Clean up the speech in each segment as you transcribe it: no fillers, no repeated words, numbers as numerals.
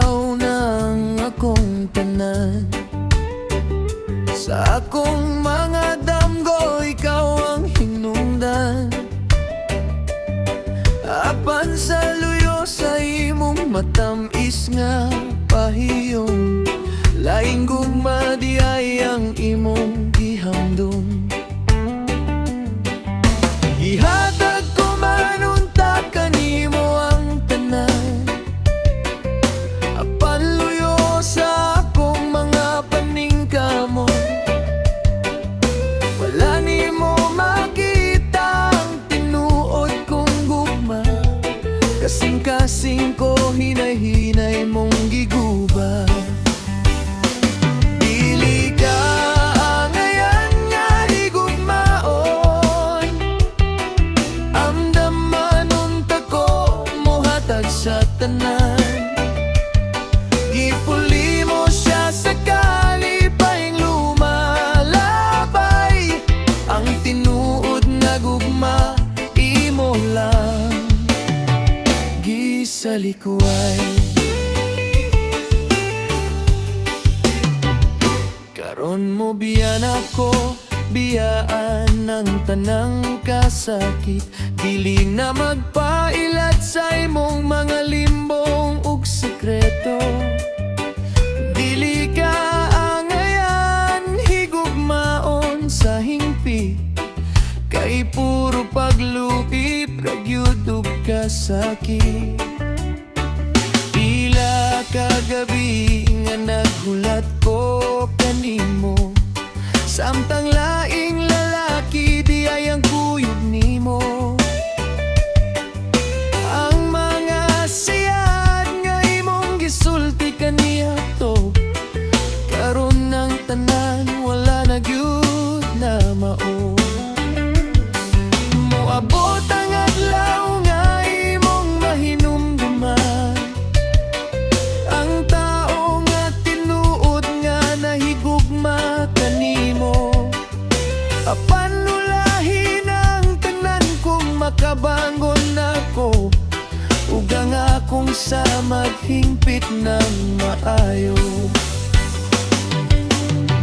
ikaw ng akong tanan. Sa akong mga damgo, ikaw ang hinungdan. Apan sa luyo sa imong matamis nga pahiyong, laing gugma di ay ang imong gihamdom. Ihatag ko man unta kanimo ang tanan. Apan luyo sa akong mga paningkamot, wala nimo makita ang tinuod kong gugma. Kasing-kasing ko hinay-hinay mong giguba. Dili ka angayan nga higugmaon, amdaman unta ko mohatag sa tanan. Gipuli mo siya sa kalipayng lumalabay, ang tinuod nga gugma imo lang gisalikuay. Karon mo biyan ako, biyaan ng tanang kasakit. Dili na magpailat sa imong mga limbong ug sekreto. Dili ka angayan higugmaon sa hingpit, kay puro pagluip ragyud ug kasakit. Pila kagabi nga naghulat ko kanimo, samtang laing lalaki di ay ang kuyog nimo. Ang mga siyad nga imong gisulti kaniya to, karon ng tanan wala na gyud na mao. Moabot ang adlaw nga imong mahinumduman, ang tao nga tinuod nga nahigugma kanimo. Apan ulahin ang tanan kung makabangon ako, ug ang akong samad hingpit ng maayo.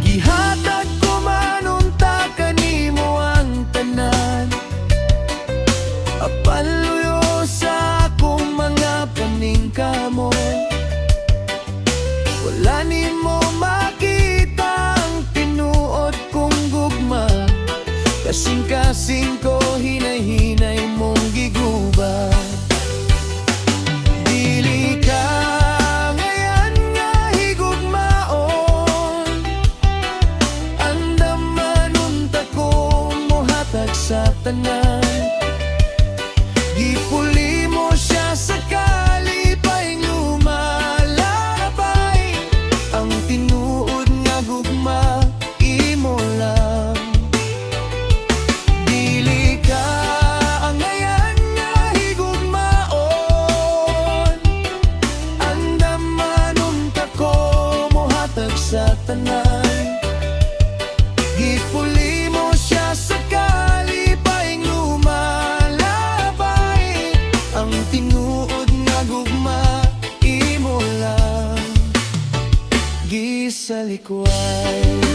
Gihatag ko man unta kanimo ang tanan. Apan luyo sa akong mga paningkamot, wala nimo makita ang tinuod kong gugma. Kasing-kasing ko hinay-hinay mong giguba. Dili ka ngayon nga higugmaon, andaman unta ko mohatag sa tanan. Gipuli mo siya sa kalipayng lumalabay, ang tinuod nga gugma imo lang. Dili ka angayan nga higugmaon, andaman unta ko mohatag sa tanan. Gipuli mo siya sa kalipayng lumalabay, ang tinuod nga gugma imo lang gisalikuay.